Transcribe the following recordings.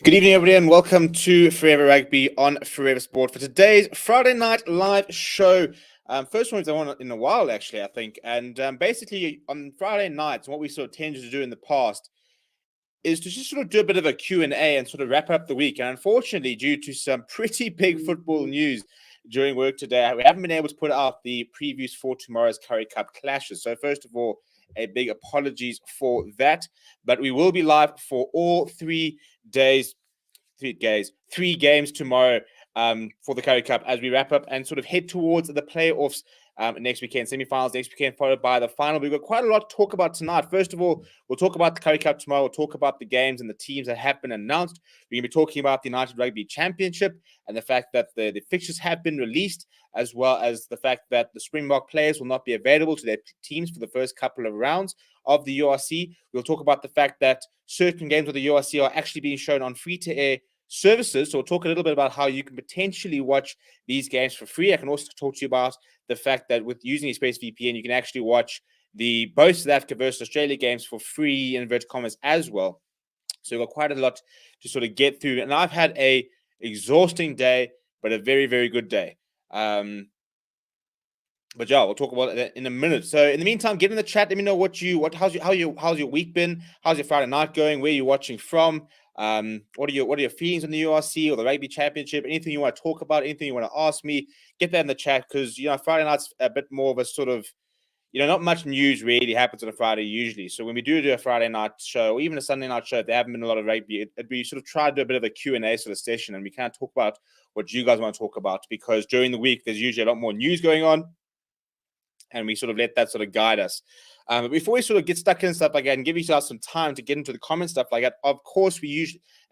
Good evening, everybody, and welcome to Forever Rugby on Forever Sport for today's Friday night live show. First one I've done in a while, actually, I think. And basically, on Friday nights, what we sort of tended to do in the past is to just sort of do a bit of a Q&A and sort of wrap up the week. And unfortunately, due to some pretty big football news during work today, we haven't been able to put out the previews for tomorrow's Currie Cup clashes. So first of all, a big apologies for that. But we will be live for all 3 days. Three games tomorrow for the Currie Cup as we wrap up and sort of head towards the playoffs next weekend, semi-finals next weekend, followed by the final. We've got quite a lot to talk about tonight. First of all, we'll talk about the Currie Cup tomorrow. We'll talk about the games and the teams that have been announced. We're going to be talking about the United Rugby Championship and the fact that the fixtures have been released, as well as the fact that the Springbok players will not be available to their teams for the first couple of rounds of the URC. We'll talk about the fact that certain games of the URC are actually being shown on free-to-air services. So we'll talk a little bit about how you can potentially watch these games for free. I can also talk to you about the fact that with using ExpressVPN, you can actually watch both South Africa versus Australia games for free, in inverted commas, as well. So we've got quite a lot to sort of get through. And I've had a exhausting day, but a very, very good day. But yeah, we'll talk about that in a minute. So in the meantime, get in the chat. Let me know how's your week been? How's your Friday night going? Where are you watching from? What are your feelings on the URC or the Rugby Championship? Anything you want to talk about? Anything you want to ask me? Get that in the chat because Friday night's a bit more of a sort of not much news really happens on a Friday usually. So when we do a Friday night show or even a Sunday night show, if there haven't been a lot of rugby, it'd be sort of try to do a bit of a Q&A sort of session, and we can't talk about what you guys want to talk about because during the week there's usually a lot more news going on. And we sort of let that sort of guide us. But before we sort of get stuck in stuff like that and give you guys some time to get into the comments, stuff like that, of course,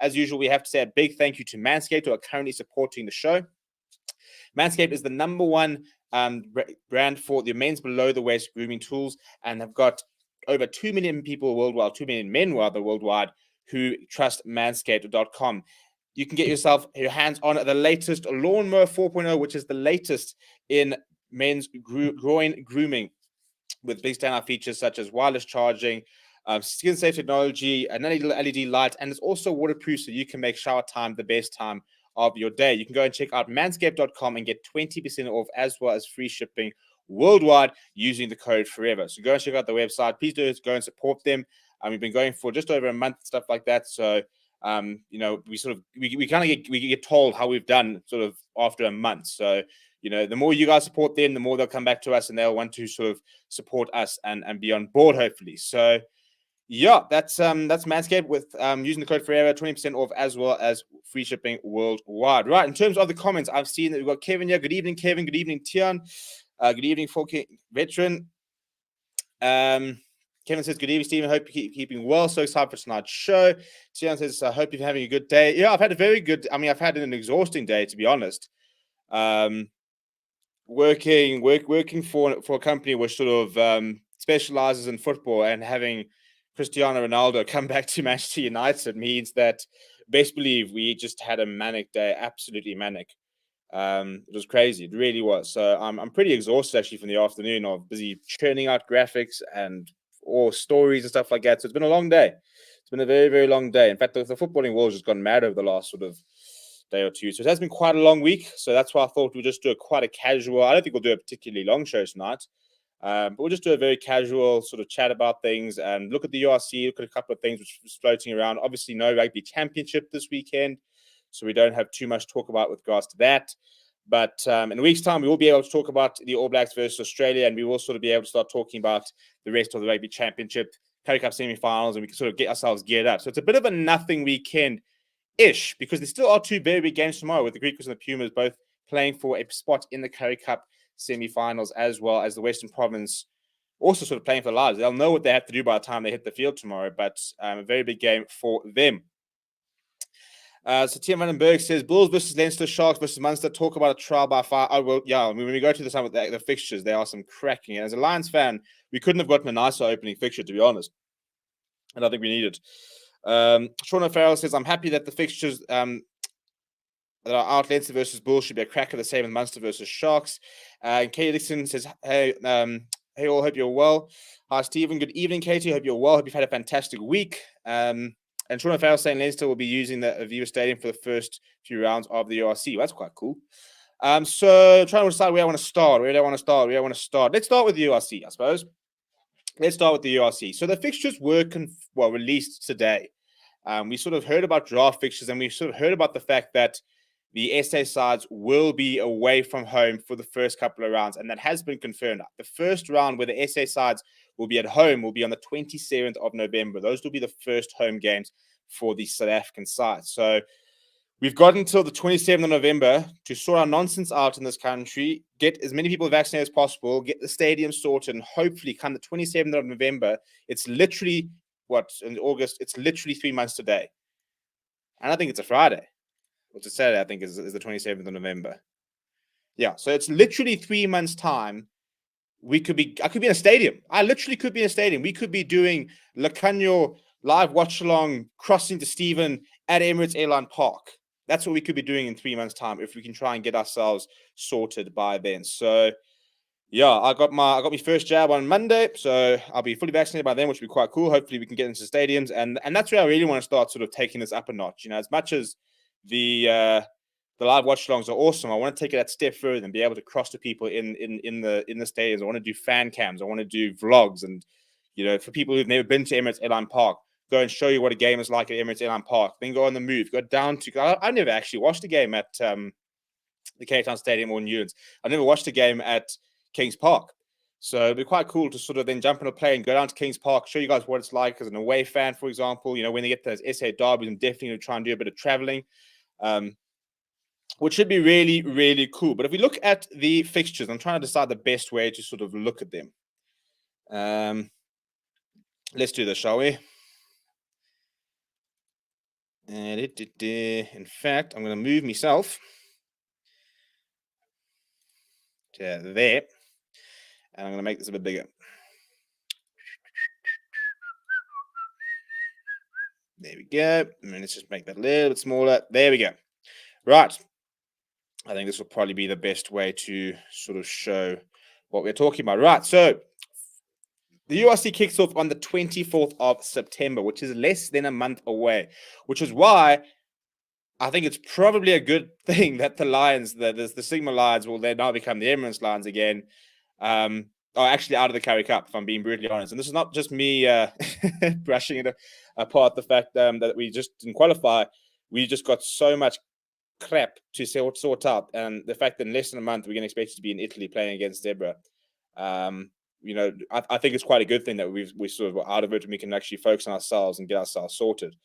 as usual, we have to say a big thank you to Manscaped, who are currently supporting the show. Manscaped is the number one brand for the men's below-the-waist grooming tools and have got over 2 million people worldwide, 2 million men rather worldwide, who trust Manscaped.com. You can get your hands on the latest Lawnmower 4.0, which is the latest in men's groin grooming with big standout features such as wireless charging, skin safe technology, an LED light, and it's also waterproof so you can make shower time the best time of your day. You can go and check out manscaped.com and get 20% off as well as free shipping worldwide using the code FOREVER. So go and check out the website. Please do go and support them. We've been going for just over a month, stuff like that. So we get told how we've done sort of after a month. So the more you guys support them, the more they'll come back to us and they'll want to sort of support us and be on board, hopefully. So, yeah, that's Manscaped with using the code FOREVER, 20% off as well as free shipping worldwide. Right, in terms of the comments, I've seen that we've got Kevin here. Good evening, Kevin. Good evening, Tian. Good evening, 4K Veteran. Kevin says, good evening, Stephen. Hope you're keeping well. So excited for tonight's show. Tian says, I hope you're having a good day. Yeah, I've had I've had an exhausting day, to be honest. Working for a company which sort of specializes in football and having Cristiano Ronaldo come back to Manchester United means that best believe we just had a manic day, absolutely manic. It was crazy. It really was. So I'm pretty exhausted actually from the afternoon of busy churning out graphics and or stories and stuff like that. So it's been a long day. It's been a very, very long day. In fact, the footballing world has just gone mad over the last sort of day or two. So it has been quite a long week. So that's why I thought we'd just do quite a casual. I don't think we'll do a particularly long show tonight. But we'll just do a very casual sort of chat about things and look at the URC, look at a couple of things which was floating around. Obviously, no Rugby Championship this weekend. So we don't have too much to talk about with regards to that. But in a week's time, we will be able to talk about the All Blacks versus Australia, and we will sort of be able to start talking about the rest of the Rugby Championship, Currie Cup semi-finals, and we can sort of get ourselves geared up. So it's a bit of a nothing weekend-ish, because there still are 2 very big games tomorrow with the Griquas and the Pumas both playing for a spot in the Currie Cup semi-finals, as well as the Western Province also sort of playing for their lives. They'll know what they have to do by the time they hit the field tomorrow, but a very big game for them. So Tim Vandenberg says, Bulls versus Leinster, Sharks versus Munster, talk about a trial by fire. Oh, well, yeah, when we go to the fixtures, there are some cracking. And as a Lions fan, we couldn't have gotten a nicer opening fixture, to be honest. And I think we need it. Sean O'Farrell says, I'm happy that the fixtures that are out, Leinster versus Bulls, should be a cracker, the same as Munster versus Sharks. And Katie Dixon says, hey all, hope you're well. Hi, Stephen. Good evening, Katie. Hope you're well. Hope you've had a fantastic week. And Sean O'Farrell saying Leinster will be using the Aviva Stadium for the first few rounds of the URC. Well, that's quite cool. So trying to decide where I want to start. Where do I want to start? Let's start with the URC, I suppose. Let's start with the URC. So the fixtures were released today. We sort of heard about draft fixtures, and we sort of heard about the fact that the SA sides will be away from home for the first couple of rounds, and that has been confirmed. The first round where the SA sides will be at home will be on the 27th of November. Those will be the first home games for the South African side. So we've got until the 27th of November to sort our nonsense out in this country, get as many people vaccinated as possible, get the stadium sorted, and hopefully come the 27th of November, it's literally, in August, it's literally 3 months today. And I think it's a Friday. It's a Saturday, I think, is the 27th of November. Yeah, so it's literally 3 months' time. I could be in a stadium. I literally could be in a stadium. We could be doing Lacanyo live watch along, crossing to Stephen at Emirates Airline Park. That's what we could be doing in 3 months' time if we can try and get ourselves sorted by then. So, yeah, I got my first jab on Monday, so I'll be fully vaccinated by then, which will be quite cool. Hopefully, we can get into stadiums, and that's where I really want to start sort of taking this up a notch. You know, as much as the live watch alongs are awesome, I want to take it that step further and be able to cross to people in the stadiums. I want to do fan cams. I want to do vlogs, and you know, for people who've never been to Emirates Airline Park, go and show you what a game is like at Emirates Airline Park. Then go on the move. Go down to. I never actually watched a game at the Cape Town Stadium or Newlands. I never watched a game at Kings Park. So it'd be quite cool to sort of then jump on a plane, go down to Kings Park, show you guys what it's like as an away fan, for example. You know, when they get those SA derbies, I'm definitely going to try and do a bit of traveling, which should be really, really cool. But if we look at the fixtures, I'm trying to decide the best way to sort of look at them. Let's do this, shall we? And in fact, I'm going to move myself to there, and I'm going to make this a bit bigger. There we go. And let's just make that a little bit smaller. There we go. Right. I think this will probably be the best way to sort of show what we're talking about. Right. So the URC kicks off on the 24th of September, which is less than a month away, which is why I think it's probably a good thing that the Lions, the Sigma Lions, will then now become the Emirates Lions again. Are actually out of the Currie Cup, if I'm being brutally honest. And this is not just me brushing it apart, the fact that we just didn't qualify. We just got so much crap to sort out. And the fact that in less than a month, we're going to expect to be in Italy playing against Zebra. You know, I think it's quite a good thing that we sort of out of it and we can actually focus on ourselves and get ourselves sorted.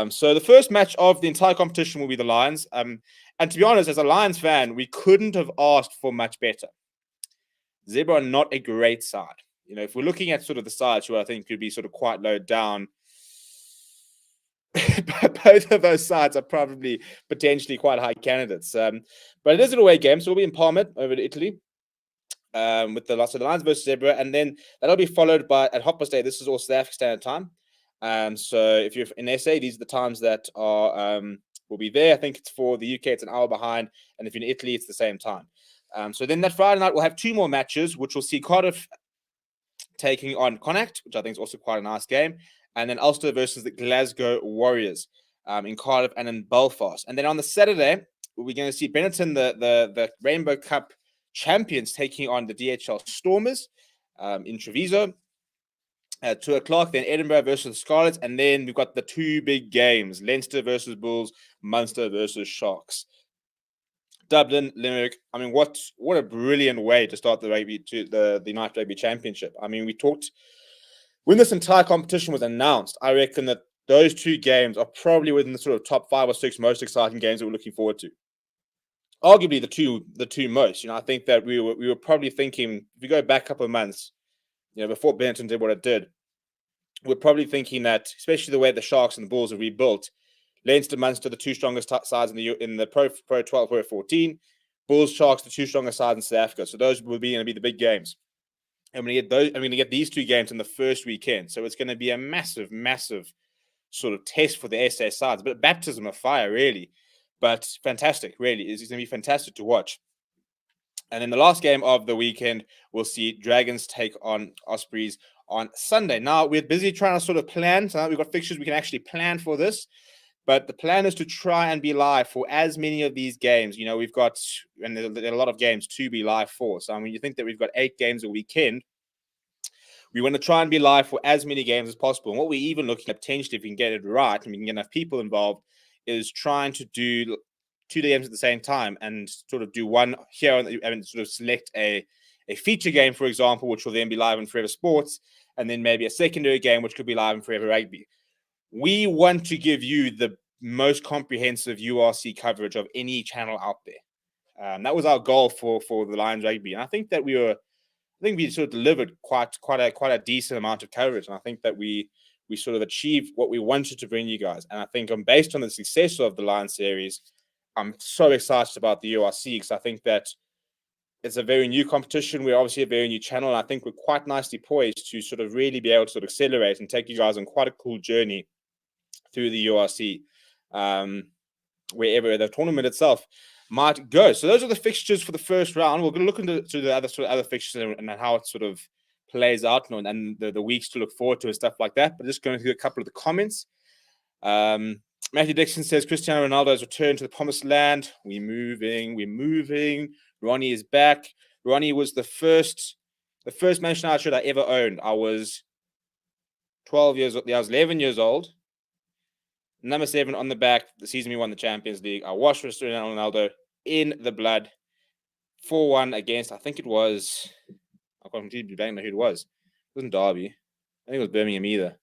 So the first match of the entire competition will be the Lions. And to be honest, as a Lions fan, we couldn't have asked for much better. Zebra are not a great side. You know, if we're looking at sort of the sides who I think could be sort of quite low down, both of those sides are probably potentially quite high candidates. But it is an away game, so we'll be in Parma over to Italy with the Lions versus Zebra, and then that'll be followed by at Hopper's Day. This is all South African Standard Time. So if you're in SA, these are the times that are will be there. I think it's for the UK, it's an hour behind, and if you're in Italy, it's the same time. So then that Friday night, we'll have two more matches, which will see Cardiff taking on Connacht, which I think is also quite a nice game. And then Ulster versus the Glasgow Warriors in Cardiff and in Belfast. And then on the Saturday, we're going to see Benetton, the Rainbow Cup champions, taking on the DHL Stormers in Treviso at 2 o'clock. Then Edinburgh versus Scarlets. And then we've got the two big games, Leinster versus Bulls, Munster versus Sharks. Dublin, Limerick. I mean, what a brilliant way to start the rugby to the United Rugby Championship. I mean, we talked when this entire competition was announced. I reckon that those two games are probably within the sort of top 5 or 6 most exciting games that we're looking forward to. Arguably, the two most. You know, I think that we were probably thinking, if we go back a couple of months, you know, before Benetton did what it did, we're probably thinking that, especially the way the Sharks and the Bulls are rebuilt. Leinster, Munster, the two strongest sides in the Pro 12, Pro 14. Bulls, Sharks, the two strongest sides in South Africa. So those will be going to be the big games. And we're going to get these two games in the first weekend. So it's going to be a massive, massive sort of test for the SA sides. But baptism of fire, really. But fantastic, really. It's going to be fantastic to watch. And then the last game of the weekend, we'll see Dragons take on Ospreys on Sunday. Now, we're busy trying to sort of plan. So now we've got fixtures we can actually plan for this. But the plan is to try and be live for as many of these games. We've got, and there are a lot of games to be live for. So, I mean, you think that we've got 8 games a weekend. We want to try and be live for as many games as possible. And what we're even looking at potentially, if we can get it right and we can get enough people involved, is trying to do 2 games at the same time and sort of do one here and sort of select a feature game, for example, which will then be live on Forever Sports, and then maybe a secondary game, which could be live on Forever Rugby. We want to give you the most comprehensive URC coverage of any channel out there. That was our goal for the Lions Rugby, and I think that we sort of delivered quite a decent amount of coverage, and I think that we sort of achieved what we wanted to bring you guys. And I think based on the success of the Lions series, I'm so excited about the URC because I think that it's a very new competition. We're obviously a very new channel, and I think we're quite nicely poised to sort of really be able to sort of accelerate and take you guys on quite a cool journey through the URC, wherever the tournament itself might go. So those are the fixtures for the first round. We're going to look into the other fixtures and how it sort of plays out and the weeks to look forward to and stuff like that. But just going through a couple of the comments. Matthew Dixon says Cristiano Ronaldo has returned to the promised land. We're moving. Ronnie is back. Ronnie was the first Manchester United shirt I ever owned. I was 12 years old. I was 11 years old. Number 7 on the back, the season we won the Champions League. I watched Cristiano Ronaldo in the blood. 4-1 against, I think it was, I can't completely blank know who it was. It wasn't Derby. I think it was Birmingham either.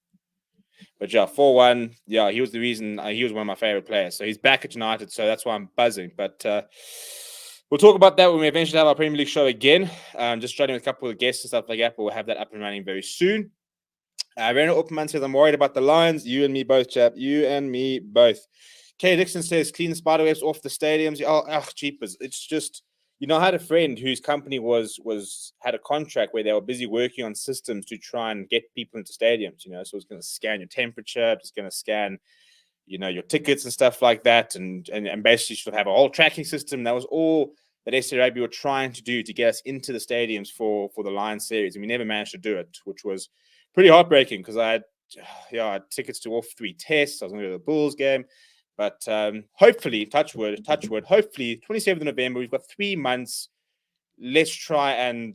But yeah, 4-1. Yeah, he was the reason. He was one of my favorite players. So he's back at United. So that's why I'm buzzing. But we'll talk about that when we eventually have our Premier League show again. Just starting with a couple of guests and stuff like that. But we'll have that up and running very soon. Reno Opperman says, I'm worried about the Lions. You and me both, chap. You and me both. Kay Dixon says, clean spiderwebs off the stadiums. Oh, cheapers. It's just, I had a friend whose company had a contract where they were busy working on systems to try and get people into stadiums, so it's going to scan your temperature, it's going to scan, your tickets and stuff like that, and basically sort of have a whole tracking system. That was all that SC Rugby were trying to do to get us into the stadiums for the Lions series, and we never managed to do it, which was pretty heartbreaking because I had tickets to all 3 tests. I was going to go to the Bulls game. But hopefully, touch wood, hopefully 27th of November, we've got 3 months. Let's try and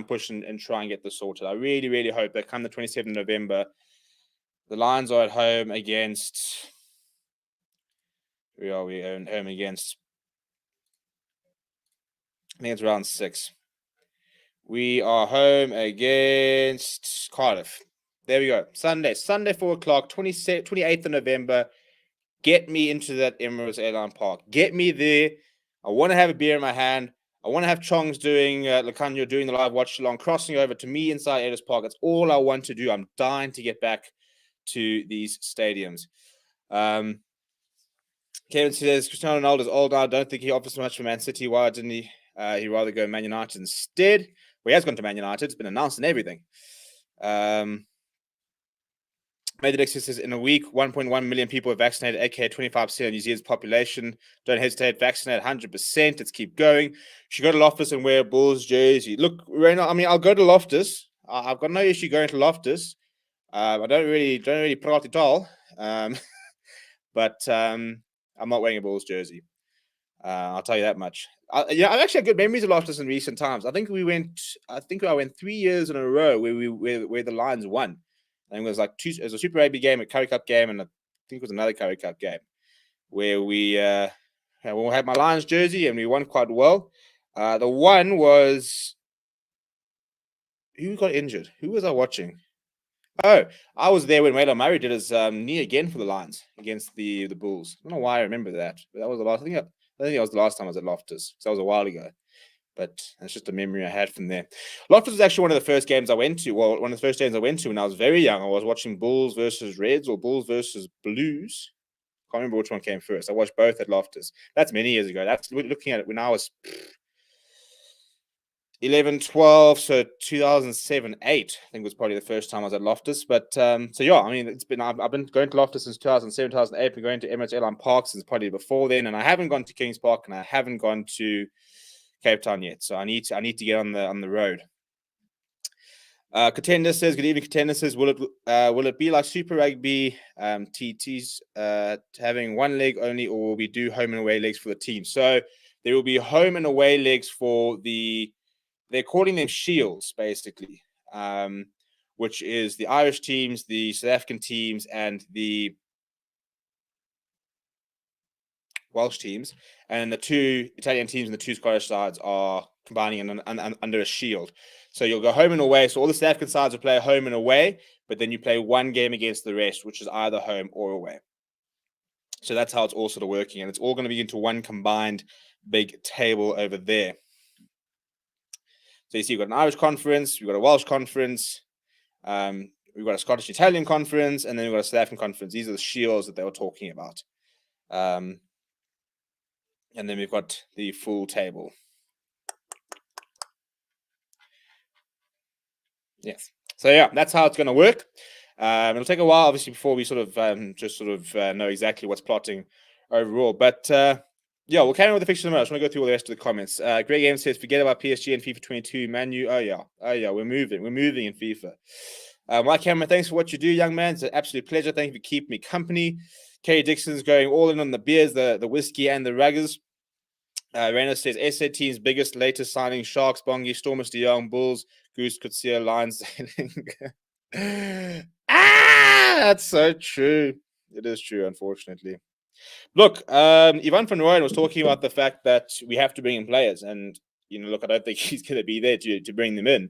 push and try and get this sorted. I really, really hope that come the 27th of November, the Lions are at home against, who are we home against? I think it's round 6. We are home against Cardiff. There we go. Sunday 4 o'clock, 28th of November. Get me into that Emirates Airline Park. Get me there. I want to have a beer in my hand. I want to have Chong's doing Lacanyo doing the live watch along, crossing over to me inside Ellis Park. That's all I want to do. I'm dying to get back to these stadiums. Kevin says Cristiano Ronaldo is old now. I don't think he offers much for Man City. Why didn't he? He'd rather go Man United instead. Well, he has gone to Man United. It's been announced and everything. Medidix says in a week, 1.1 million people are vaccinated, aka 25% of New Zealand's population. Don't hesitate, vaccinate 100%. Let's keep going. Should go to Loftus and wear a Bulls jersey. Look, Reno, I mean, I'll go to Loftus. I've got no issue going to Loftus. I don't really prate at all. But I'm not wearing a Bulls jersey. I'll tell you that much. I've actually had good memories of Loftus in recent times. I think I went 3 years in a row where the Lions won. I think it was like it was a Super Rugby game, a Curry Cup game, and I think it was another Curry Cup game where we had my Lions jersey and we won quite well. The one was, who got injured? Who was I watching? Oh, I was there when Waylon Murray did his knee again for the Lions against the Bulls. I don't know why I remember that, but that was the last. I think that was the last time I was at Loftus. So that was a while ago. But it's just a memory I had from there. Loftus was actually one of the first games I went to. Well, one of the first games I went to when I was very young. I was watching Bulls versus Reds or Bulls versus Blues. Can't remember which one came first. I watched both at Loftus. That's many years ago. That's looking at it when I was 11, 12, so 2007, 8, I think was probably the first time I was at Loftus. But so yeah, I mean, I've been going to Loftus since 2007, 2008. Been going to Emirates Airline Park since probably before then, and I haven't gone to Kings Park and I haven't gone to Cape Town yet. So I need to get on the road. Contender says, good evening, Contender says, will it be like Super Rugby TTs having one leg only, or will we do home and away legs for the team? So there will be home and away legs for they're calling them shields, basically, which is the Irish teams, the South African teams, and the Welsh teams, and the two Italian teams and the two Scottish sides are combining under a shield. So you'll go home and away. So all the South African sides will play home and away, but then you play one game against the rest, which is either home or away. So that's how it's all sort of working, and it's all going to be into one combined big table over there. So you see, you've got an Irish conference, we've got a Welsh conference, we've got a Scottish Italian conference, and then we've got a South African conference. These are the shields that they were talking about. And then we've got the full table. Yes. So yeah, that's how it's going to work. It'll take a while, obviously, before we sort of know exactly what's plotting overall. But yeah, we'll carry on with the fixtures tomorrow. I just want to go through all the rest of the comments. Greg Game says, forget about PSG and FIFA 22. Man U, oh yeah, we're moving in FIFA. Mike Cameron, thanks for what you do, young man. It's an absolute pleasure. Thank you for keeping me company. Kerry Dixon's going all in on the beers, the whiskey, and the ruggers. Rainer says, SA team's biggest latest signing, Sharks, Bongi, Stormers, De Jong, Bulls, Goose, Kutsia, Lions. That's so true. It is true, unfortunately. Look, Ivan van Rooyen was talking about the fact that we have to bring in players. And, look, I don't think he's going to be there to bring them in.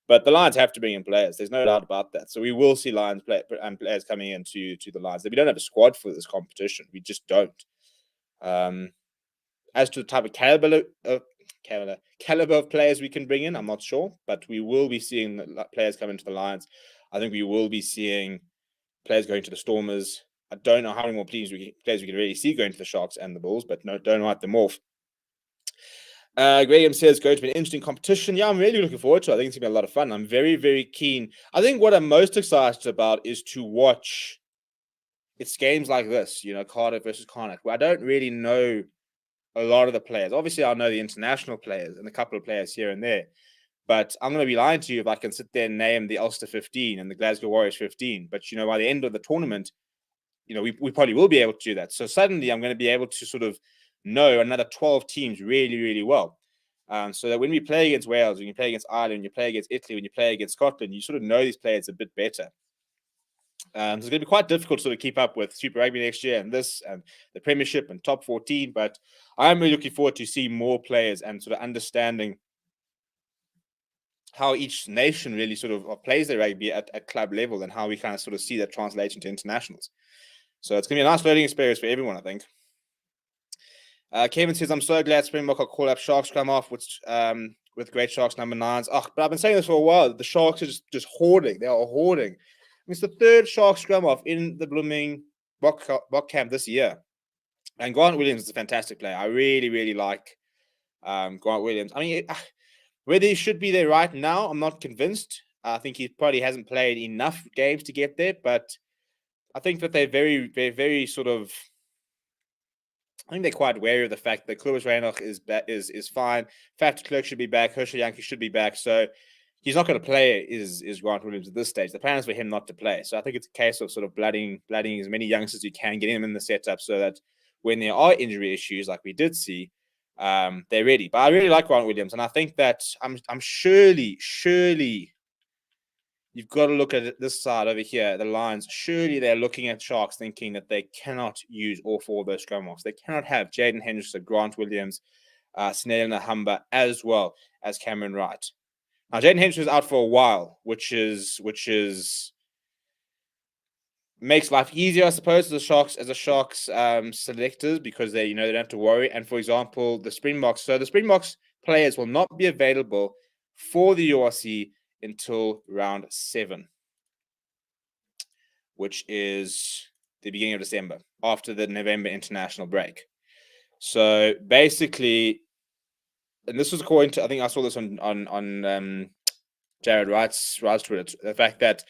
But the Lions have to bring in players. There's no doubt about that. So we will see Lions players coming into the Lions. We don't have a squad for this competition. We just don't. As to the type of caliber of players we can bring in, I'm not sure. But we will be seeing players come into the Lions. I think we will be seeing players going to the Stormers. I don't know how many more players we can really see going to the Sharks and the Bulls, but no, don't write them off. Graham says, going to be an interesting competition. Yeah, I'm really looking forward to it. I think it's going to be a lot of fun. I'm very, very keen. I think what I'm most excited about is to watch it's games like this, Cardiff versus Connacht, where I don't really know a lot of the players. Obviously, I know the international players and a couple of players here and there. But I'm going to be lying to you if I can sit there and name the Ulster 15 and the Glasgow Warriors 15. But, by the end of the tournament, we probably will be able to do that. So suddenly I'm going to be able to sort of know another 12 teams really, really well. So that when we play against Wales, when you play against Ireland, when you play against Italy, when you play against Scotland, you sort of know these players a bit better. So it's going to be quite difficult to sort of keep up with Super Rugby next year and this and the Premiership and top 14. But I'm really looking forward to see more players and sort of understanding how each nation really sort of plays their rugby at club level and how we kind of sort of see that translation to internationals. So it's going to be a nice learning experience for everyone, I think. Kevin says, I'm so glad Springbok will call up Sharks come off with great Sharks number 9s. Oh, but I've been saying this for a while. The Sharks are just hoarding. They are hoarding. It's the third Sharks scrum off in the blooming Bok camp this year. And Grant Williams is a fantastic player. I really, really like Grant Williams. I mean, whether he should be there right now, I'm not convinced. I think he probably hasn't played enough games to get there, but I think that they're very, very, very sort of. I think they're quite wary of the fact that Clovis Reinach is fine. Fat Clerk should be back. Herschel Yankee should be back. So he's not going to play. Is Grant Williams at this stage? The plan is for him not to play. So I think it's a case of sort of blooding as many youngsters as you can, getting them in the setup so that when there are injury issues like we did see, they're ready. But I really like Grant Williams, and I think that I'm surely you've got to look at this side over here, the Lions. Surely they're looking at Sharks thinking that they cannot use all four of those scrum offs. They cannot have Jaden Henderson, Grant Williams, Snell Nahamba, as well as Cameron Wright. Now, Jaden Henderson is out for a while, which makes life easier, I suppose, as a Sharks selectors, because they don't have to worry. And for example, the Springboks. So the Springboks players will not be available for the URC until round 7, which is the beginning of December, after the November international break. So basically, and this was according to, I think I saw this on Jared Wright's Twitter, the fact that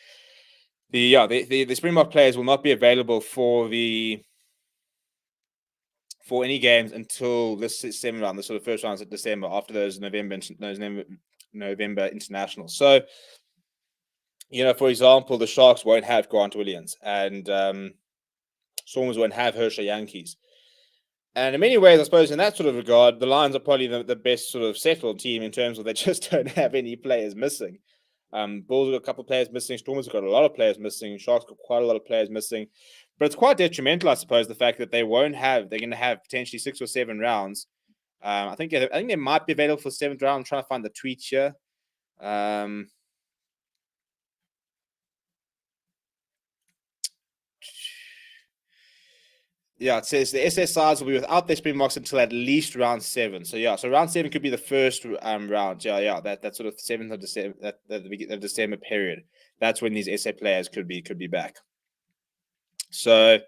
the Springbok players will not be available for any games until this December round, the sort of first rounds of December, after those November internationals. So For example, the Sharks won't have Grant Williams, and Stormers won't have Herschel Yankees. And in many ways, I suppose, in that sort of regard, the Lions are probably the best sort of settled team in terms of they just don't have any players missing. Bulls have got a couple of players missing. Stormers have got a lot of players missing. Sharks got quite a lot of players missing. But it's quite detrimental, I suppose, the fact that they're going to have potentially 6 or 7 rounds. I think they might be available for 7th round. I'm trying to find the tweet here. Yeah, it says the SSRs will be without their Springboks until at least round 7. So round 7 could be the first round. That sort of 7th of December, the December period. That's when these SA players could be back. So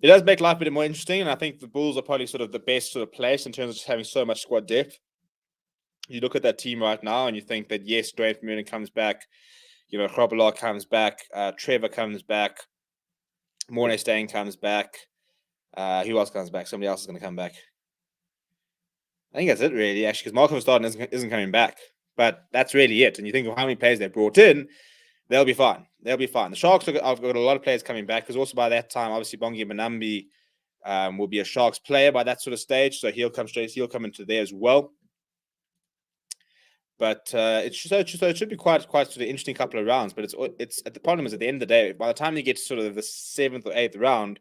it does make life a bit more interesting, and I think the Bulls are probably sort of the best sort of place in terms of just having so much squad depth. You look at that team right now, and you think that yes, Dwayne Vermeulen comes back, Grobbelaar comes back, Trevor comes back, Mornay Stain comes back. Who else comes back? Somebody else is going to come back. I think that's it, really, actually, because Marco Verstappen isn't coming back. But that's really it. And you think of how many players they brought in, they'll be fine. The Sharks have got a lot of players coming back, because also by that time, obviously, Bongi Manambi will be a Sharks player by that sort of stage. So he'll come into there as well. But it should be quite sort of interesting couple of rounds. But the problem is, at the end of the day, by the time you get to sort of the 7th or 8th round,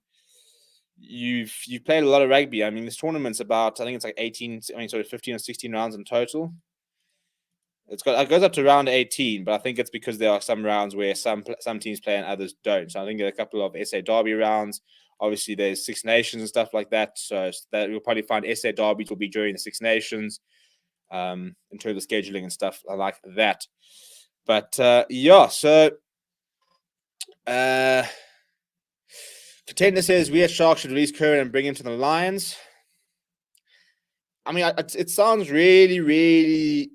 you've played a lot of rugby. I mean, this tournament's about, I think it's like 15 or 16 rounds in total. It goes up to round 18, but I think it's because there are some rounds where some teams play and others don't. So I think there are a couple of SA Derby rounds. Obviously, there's Six Nations and stuff like that. So that you'll probably find SA Derbies will be during the Six Nations, in terms of scheduling and stuff like that. But so Contender says we at Sharks should release Curran and bring him to the Lions. I mean, it sounds really, really.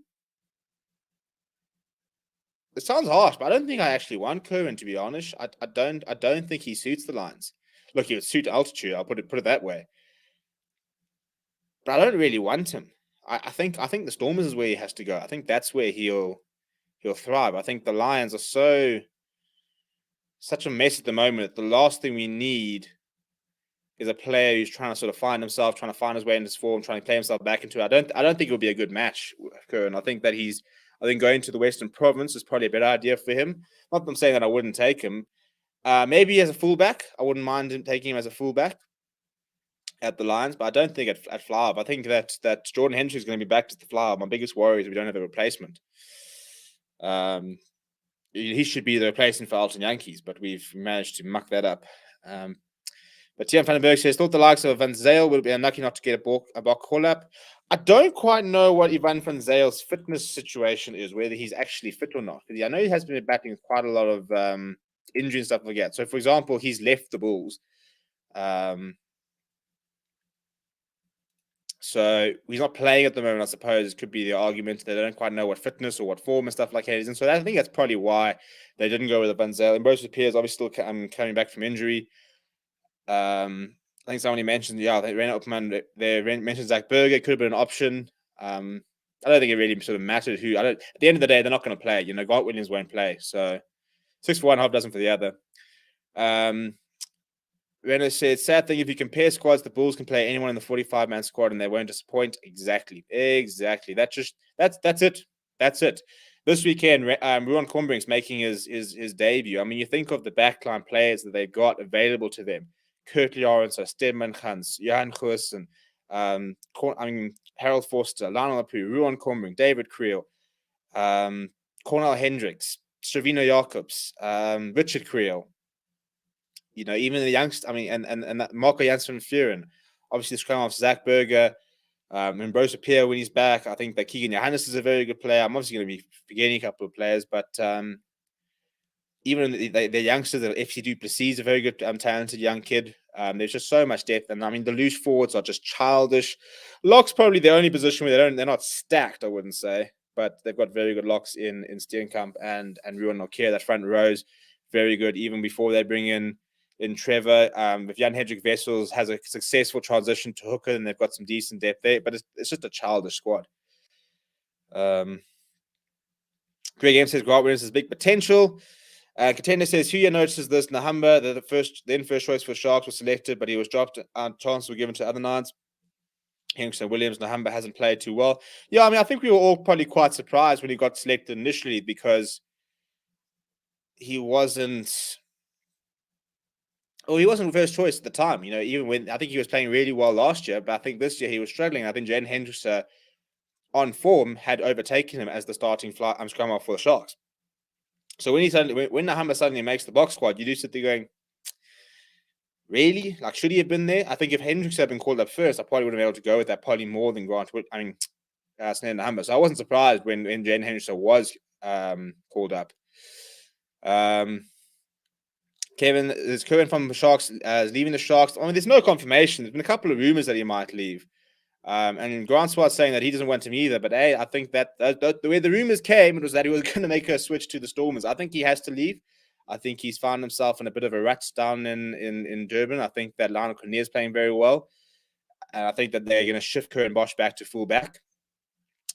It sounds harsh, but I don't think I actually want Curran, to be honest. I don't think he suits the Lions. Look, he would suit altitude. I'll put it that way. But I don't really want him. I think the Stormers is where he has to go. I think that's where he'll thrive. I think the Lions are such a mess at the moment. The last thing we need is a player who's trying to sort of find himself, trying to find his way in his form, trying to play himself back into it. I don't think it would be a good match with Curran. I think going to the Western Province is probably a better idea for him. Not that I'm saying that I wouldn't take him. Maybe as a fullback, I wouldn't mind him taking him as a fullback at the Lions, but I don't think at Flower. I think that Jordan Henry is going to be back to the Flower. My biggest worry is we don't have a replacement. He should be the replacement for Alton Yankees, but we've managed to muck that up. But Tian van den Berg says, thought the likes of Van Zyl would be unlucky not to get a Bok call-up. I don't quite know what Ivan van Zyl's fitness situation is, whether he's actually fit or not. I know he has been battling quite a lot of injury and stuff like that. So, for example, he's left the Bulls. So he's not playing at the moment, I suppose. It could be the argument they don't quite know what fitness or what form and stuff like that is. And so I think that's probably why they didn't go with a Van Zyl. And both Piers obviously still coming back from injury. I think somebody mentioned, they ran Upman. They mentioned Zach Berger. It could have been an option. I don't think it really sort of mattered who. At the end of the day, they're not going to play. Grant Williams won't play. So 6 for one, half dozen for the other. Renner said, sad thing, if you compare squads, the Bulls can play anyone in the 45-man squad and they won't disappoint. Exactly. That's it. This weekend, Ruan Combrink's making his debut. I mean, you think of the backline players that they've got available to them. Kurt Lawrence, Stedman Hans, Johan Goosen, Harold Forster, Lionel Apu, Ruan Combrink, David Creel, Cornel Hendricks, Stravino Jacobs, Richard Creel. Even the youngster, and that Marco Janssen Furen, obviously the scrum off Zach Berger, and Bruce Pierre when he's back. I think that Keegan Johannes is a very good player. I'm obviously going to be forgetting a couple of players, but even the youngsters, FC Duplessis is a very good, talented young kid. There's just so much depth, and the loose forwards are just childish. Lock's probably the only position where they're not stacked, I wouldn't say, but they've got very good locks in Steenkamp and Ruan Nokia. That front row's very good, even before they bring in Trevor. If Jan Hendrik Wessels has a successful transition to hooker, and they've got some decent depth there, but it's just a childish squad. Greg M says Grant Williams has big potential. Contender says, Huya notices this. Nahamba, the first choice for Sharks, was selected, but he was dropped. Chances were given to other nines. Henderson Williams, Nahamba hasn't played too well. Yeah, I mean, I think we were all probably quite surprised when he got selected initially because he wasn't. Well, he wasn't first choice at the time. Even when I think he was playing really well last year, but I think this year he was struggling. I think Jaden Henderson, on form, had overtaken him as the starting scrum half for the Sharks. So when Nahamba suddenly makes the box squad, you do sit there going, really? Like, should he have been there? I think if Hendricks had been called up first, I probably would have been able to go with that probably more than Grant. Snare Nahamba. So I wasn't surprised when Jaden Henderson was called up. Kevin from the Sharks is leaving the Sharks. I mean, there's no confirmation. There's been a couple of rumors that he might leave. And Grant Swart saying that he doesn't want him either. But hey, I think that the way the rumors came, it was that he was going to make a switch to the Stormers. I think he has to leave. I think he's found himself in a bit of a rut down in Durban. I think that Lionel Cornier is playing very well. And I think that they're going to shift Curran Bosch back to fullback,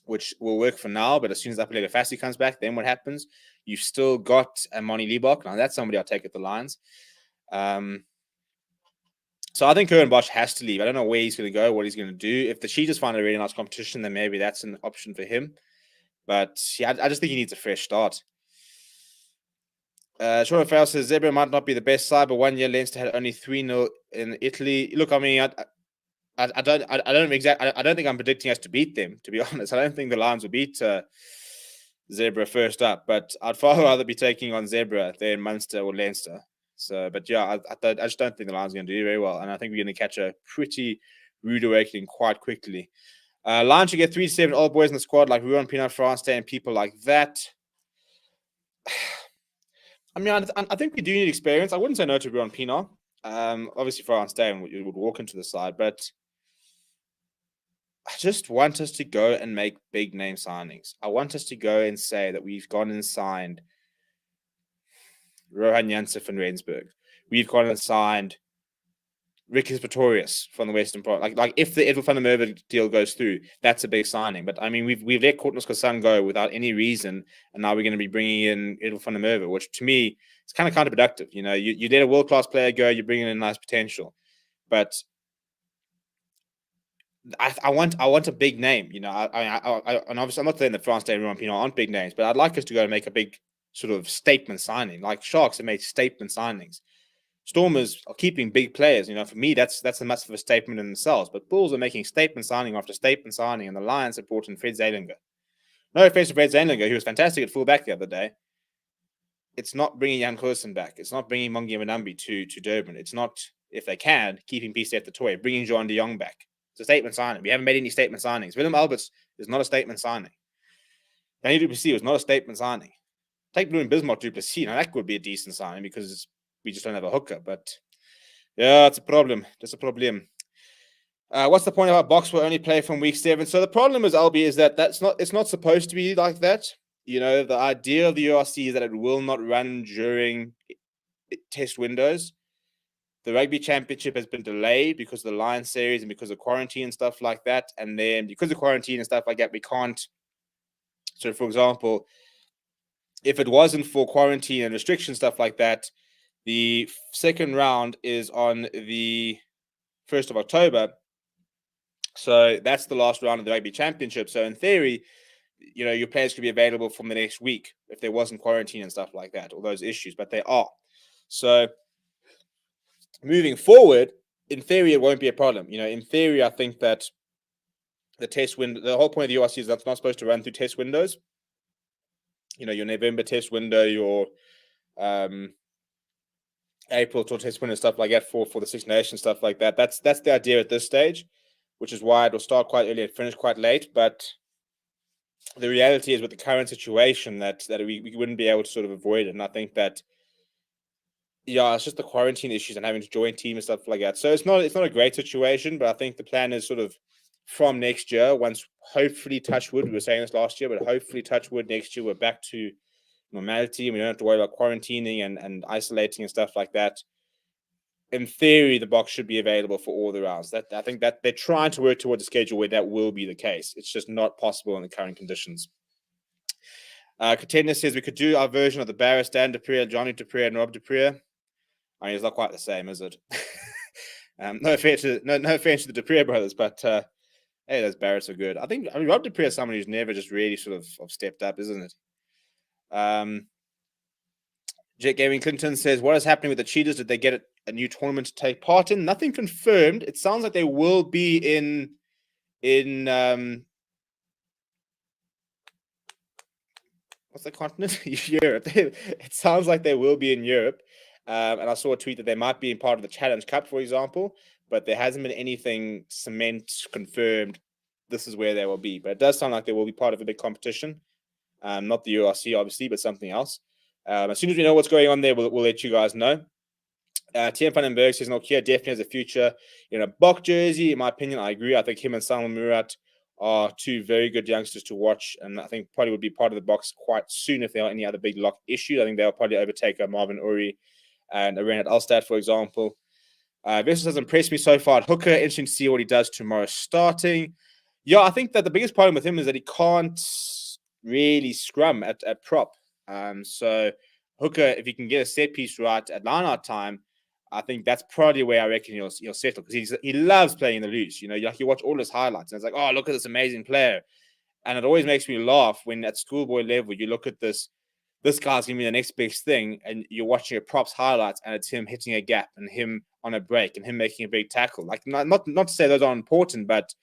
which will work for now. But as soon as Apollo Fassi comes back, then what happens? You've still got Moni Liebach. Now, that's somebody I'll take at the Lions. So I think Curran Bosch has to leave. I don't know where he's going to go, what he's going to do. If the Cheetahs find a really nice competition, then maybe that's an option for him. But yeah, I just think he needs a fresh start. Sean Farrell says Zebra might not be the best side, but 1 year Leinster had only 3-0 in Italy. Look, I mean, I don't think I'm predicting us to beat them, to be honest. I don't think the Lions will beat Zebra first up, but I'd far rather be taking on Zebra than Munster or Leinster. So, but yeah, I just don't think the Lions are going to do very well, and I think we're going to catch a pretty rude awakening quite quickly. Lions should get 3 to 7 old boys in the squad like Ruan Pienaar, France Day, and people like that. I mean, I think we do need experience. I wouldn't say no to Ruan Pienaar. Obviously, France Day would walk into the side, but I just want us to go and make big name signings. I want us to go and say that we've gone and signed Rohan Janse van Rensburg. We've gone and signed Rickers Pretorius from the Western Part. Like if the Edwin van der Merwe deal goes through, that's a big signing. But I mean, we've let Courtney Kosan go without any reason, and now we're going to be bringing in Edwin van der Merwe, which to me is kind of counterproductive. You let a world class player go, you're bringing in nice potential, but I want a big name. And obviously I'm not saying that France Day and Roman Pienaar aren't big names, but I'd like us to go and make a big sort of statement signing. Like Sharks have made statement signings. Stormers are keeping big players. For me, that's a much of a statement in themselves. But Bulls are making statement signing after statement signing, and the Lions have brought in Fred Zeilinger. No offense to Fred Zeilinger, who was fantastic at fullback the other day. It's not bringing Jan Clausen back. It's not bringing Mongi Manambi to Durban. It's not, if they can, keeping Peace at the toy, bringing John de Jong back. It's a statement signing. We haven't made any statement signings. Willem Alberts is not a statement signing. Danny Duplessis was not a statement signing. Take Blue and Bismarck Duplessis. Now, that could be a decent signing because we just don't have a hooker. But, yeah, it's a problem. That's a problem. What's the point of our box will only play from week 7? So the problem is, Albie, is that it's not supposed to be like that. The idea of the URC is that it will not run during test windows. The Rugby Championship has been delayed because of the Lions series and because of quarantine and stuff like that. And then because of quarantine and stuff like that, we can't. So, for example, if it wasn't for quarantine and restriction stuff like that, the second round is on the 1st of October. So that's the last round of the Rugby Championship. So in theory, your players could be available from the next week if there wasn't quarantine and stuff like that, all those issues, but they are. So moving forward, in theory, it won't be a problem. In theory, I think that the test window, the whole point of the URC is that's not supposed to run through test windows. Your November test window, your April tour test window, stuff like that for the Six Nations, stuff like that. That's the idea at this stage, which is why it will start quite early and finish quite late. But the reality is, with the current situation, that we wouldn't be able to sort of avoid it. And I think that, yeah, it's just the quarantine issues and having to join team and stuff like that. So it's not a great situation, but I think the plan is sort of from next year, once hopefully touch wood, we were saying this last year, but hopefully touch wood next year, we're back to normality and we don't have to worry about quarantining and isolating and stuff like that. In theory, the box should be available for all the rounds. I think that they're trying to work towards a schedule where that will be the case. It's just not possible in the current conditions. Contender says we could do our version of the Barris, Dan Dupree, Johnny Dupree, and Rob Dupree. I mean, it's not quite the same, is it? No offense to the Dupree brothers, but hey, those Barretts are good. I mean, Rob Dupree is someone who's never just really sort of stepped up, isn't it? Jet Gaming Clinton says, what is happening with the Cheetahs? Did they get a new tournament to take part in? Nothing confirmed. It sounds like they will be in what's the continent? Europe. It sounds like they will be in Europe. And I saw a tweet that they might be in part of the Challenge Cup, for example, but there hasn't been anything confirmed. This is where they will be, but it does sound like they will be part of a big competition. Not the URC, obviously, but something else. As soon as we know what's going on there, we'll let you guys know. TM Vandenberg says Nokia definitely has a future in a Bok jersey. In my opinion, I agree. I think him and Samuel Murat are two very good youngsters to watch, and I think probably would be part of the box quite soon if there are any other big lock issues. I think they'll probably overtake Marvin Uri and Renat Alstad, for example. Vessels has impressed me so far at hooker. Interesting to see what he does tomorrow starting. Yeah, I think that the biggest problem with him is that he can't really scrum at prop. So hooker, if he can get a set piece right at line-out time, I think that's probably where I reckon he'll settle, because he loves playing in the loose. You know, like you watch all his highlights and it's like, oh, look at this amazing player. And it always makes me laugh when at schoolboy level you look at this guy's gonna be the next big thing, and you're watching a props highlights and it's him hitting a gap and him on a break and him making a big tackle. Like not to say those aren't important, but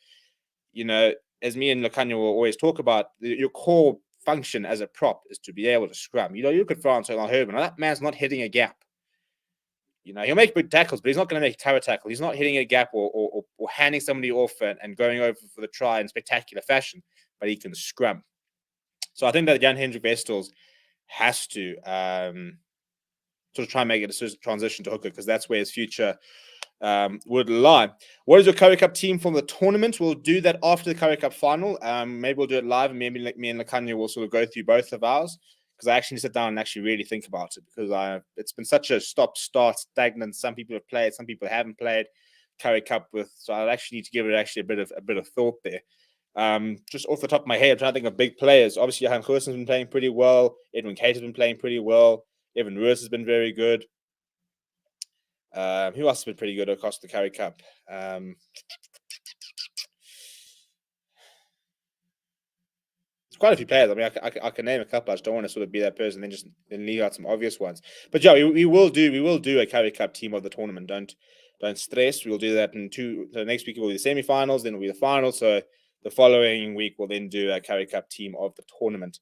you know, as me and Lacania will always talk about, your core function as a prop is to be able to scrum. You know, you look at France and Herman, that man's not hitting a gap. You know, he'll make big tackles, but he's not going to make a tower tackle. He's not hitting a gap or handing somebody off and going over for the try in spectacular fashion, but he can scrum. So I think that Jan Hendrik Westels has to sort of try and make it a transition to hooker, because that's where his future would lie. What is your Currie Cup team from the tournament? We'll do that after the Currie Cup final. Maybe we'll do it live, and maybe me and Lacania will sort of go through both of ours, because I actually sit down and actually really think about it, because it's been such a stop-start, stagnant. Some people have played, some people haven't played Currie Cup with, so I actually need to give it actually a bit of thought there. Just off the top of my head, I'm trying to think of big players. Obviously, Johan Goosen's been playing pretty well. Edwin Kate has been playing pretty well. Evan Roos has been very good. Who else has been pretty good across the Currie Cup? Quite a few players. I mean, I can name a couple. I just don't want to sort of be that person, then leave out some obvious ones. But yeah, we will do a Currie Cup team of the tournament. Don't stress. We'll do that the next week will be the semi-finals, then will be the finals. So the following week we'll then do a Currie Cup team of the tournament.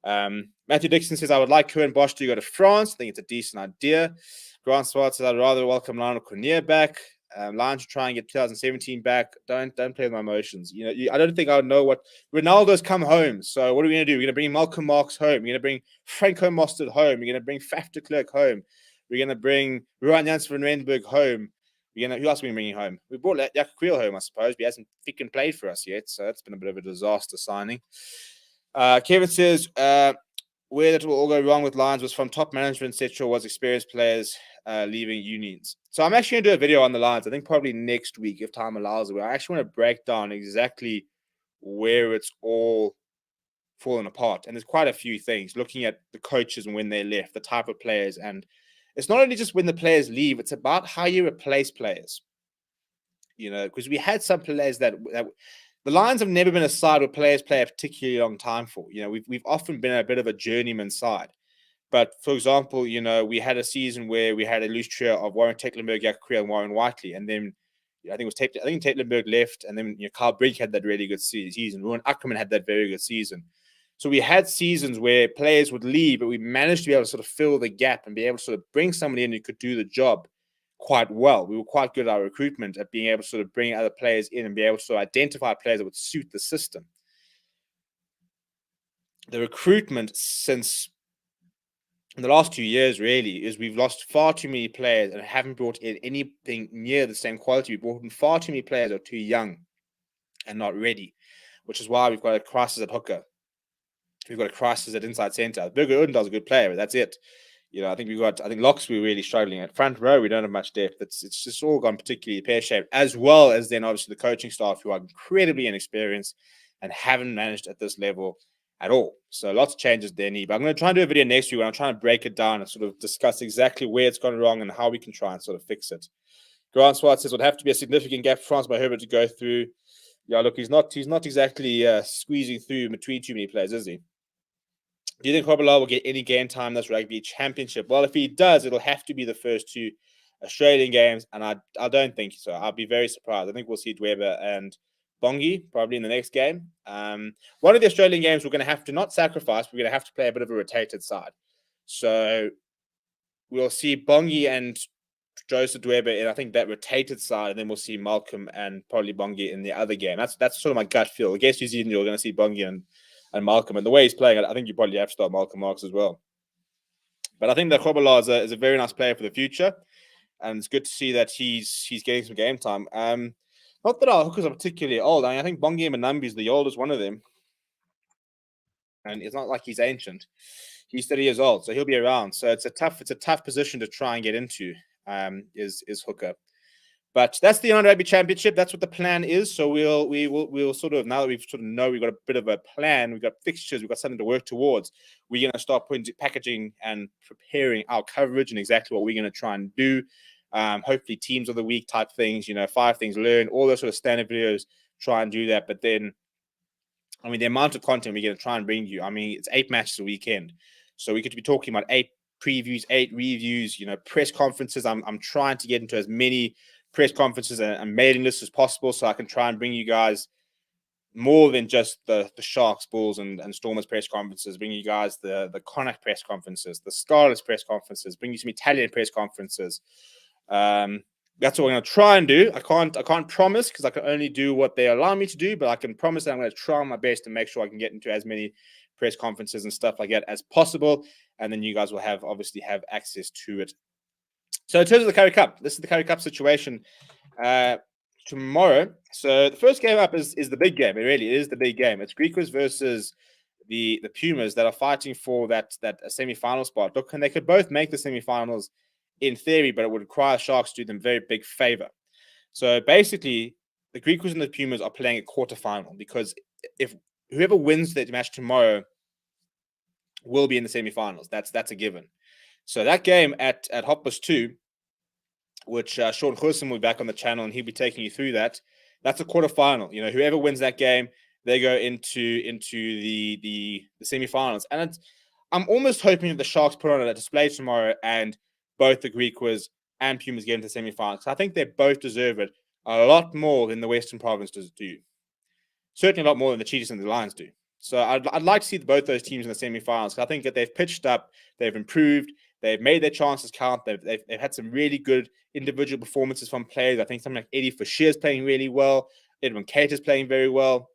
Matthew Dixon says, I would like Cohen Bosch to go to France. I think it's a decent idea. Grant Swart says, I'd rather welcome Lionel Cornier back. Lions try and get 2017 back. Don't play with my emotions. You know, I don't think I would know what Ronaldo's come home. So what are we going to do? We're going to bring Malcolm Marx home. We're going to bring Franco Mostert home. We're going to bring Faf de Klerk home. We're going to bring Ruan Janssen van Rensburg home. Who else are we bringing home? We brought Jack Creel home, I suppose. But he hasn't freaking played for us yet. So that's been a bit of a disaster signing. Kevin says, where that will all go wrong with Lions was from top management, etc., was experienced players leaving unions. So I'm actually going to do a video on the Lions, I think probably next week, if time allows, where I actually want to break down exactly where it's all fallen apart. And there's quite a few things, looking at the coaches and when they left, the type of players. And it's not only just when the players leave, it's about how you replace players. You know, because we had some players that the Lions have never been a side where players play a particularly long time for. You know, we've often been a bit of a journeyman side. But for example, you know, we had a season where we had a loose trio of Warren Tecklenburg, Jack Creel, and Warren Whiteley, and then I think Tecklenburg left, and then Carl Brink had that really good season. Ruan Ackerman had that very good season. So we had seasons where players would leave, but we managed to be able to sort of fill the gap and be able to sort of bring somebody in who could do the job quite well. We were quite good at our recruitment, at being able to sort of bring other players in and be able to sort of identify players that would suit the system. The recruitment since in the last 2 years really is we've lost far too many players and haven't brought in anything near the same quality. We brought in far too many players that are too young and not ready, which is why we've got a crisis at hooker. We've got a crisis at inside centre. Birger Udendaal's a good player, but that's it. You know, I think Locks we're really struggling at. Front row, we don't have much depth. It's just all gone particularly pear-shaped, as well as then obviously the coaching staff who are incredibly inexperienced and haven't managed at this level at all. So lots of changes there, but I'm going to try and do a video next week when I'm trying to break it down and sort of discuss exactly where it's gone wrong and how we can try and sort of fix it. Grant Swart says, would have to be a significant gap for Francois Herbert to go through. Yeah, look, he's not exactly squeezing through between too many players, is he? Do you think Kobola will get any game time in this rugby championship? Well, if he does, it'll have to be the first 2 Australian games, and I don't think so. I'll be very surprised. I think we'll see Dweba and Bongi probably in the next game. One of the Australian games we're going to have to not sacrifice. We're going to have to play a bit of a rotated side. So we'll see Bongi and Joseph Dweba in, I think, that rotated side, and then we'll see Malcolm and probably Bongi in the other game. That's sort of my gut feel. Against New Zealand, you're going to see Bongi and Malcolm. And the way he's playing, I think you probably have to start Malcolm Marks as well. But I think that Kobola is a very nice player for the future. And it's good to see that he's getting some game time. Not that our hookers are particularly old. I think Bongi Manambi is the oldest one of them. And it's not like he's ancient. He's 30 years old, so he'll be around. So it's a tough position to try and get into, is hooker. But that's the United Rugby Championship. That's what the plan is. So we'll sort of, now that we've sort of know we've got a bit of a plan, we've got fixtures, we've got something to work towards, we're going to start packaging and preparing our coverage and exactly what we're going to try and do. Hopefully teams of the week type things, 5 things learned, all those sort of standard videos, try and do that. But then, I mean, the amount of content we're going to try and bring you, I mean, it's 8 matches a weekend. So we could be talking about 8 previews, 8 reviews, press conferences. I'm trying to get into as many press conferences and mailing lists as possible, so I can try and bring you guys more than just the Sharks, Bulls, and Stormers press conferences. Bring you guys the Connacht press conferences, the Scarlets press conferences. Bring you some Italian press conferences. That's what we're going to try and do. I can't promise because I can only do what they allow me to do, but I can promise that I'm going to try my best to make sure I can get into as many press conferences and stuff like that as possible, and then you guys will obviously have access to it. So in terms of the Currie Cup, this is the Currie Cup situation tomorrow. So the first game up is the big game. It really is the big game. It's Griquas versus the Pumas that are fighting for that semi-final spot. Look, and they could both make the semi-finals in theory, but it would require Sharks to do them a very big favor. So basically, the Griquas and the Pumas are playing a quarterfinal, because if whoever wins that match tomorrow will be in the semi-finals. That's a given. So that game at Hoppers 2, which Sean Goosen will be back on the channel and he'll be taking you through that. That's a quarterfinal. Whoever wins that game, they go into the semi-finals. And I'm almost hoping that the Sharks put on a display tomorrow and both the Griquas and Pumas get into the semi-finals. I think they both deserve it a lot more than the Western Province do. Certainly a lot more than the Cheetahs and the Lions do. So I'd like to see both those teams in the semi-finals. I think that they've pitched up, they've improved, they've made their chances count. They've had some really good individual performances from players. I think something like Eddie Fischer is playing really well. Edwin Kate is playing very well.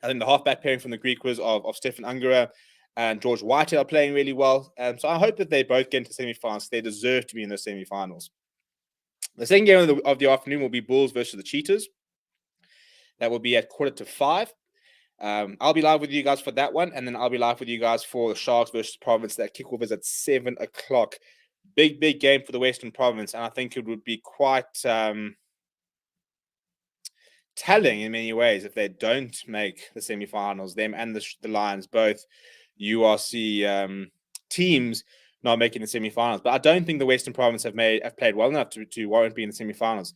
I think the halfback pairing from the Griquas of Stefan Ungara and George Whitehead are playing really well. So I hope that they both get into semi-finals. They deserve to be in the semi-finals. The second game of the afternoon will be Bulls versus the Cheetahs. That will be at 4:45. I'll be live with you guys for that one, and then I'll be live with you guys for the Sharks versus Province. That kickoff is at 7 o'clock. Big game for the Western Province, and I think it would be quite telling in many ways if they don't make the semi-finals. Them and the Lions, both URC teams, not making the semi-finals. But I don't think the Western Province have played well enough to warrant being in the semi-finals.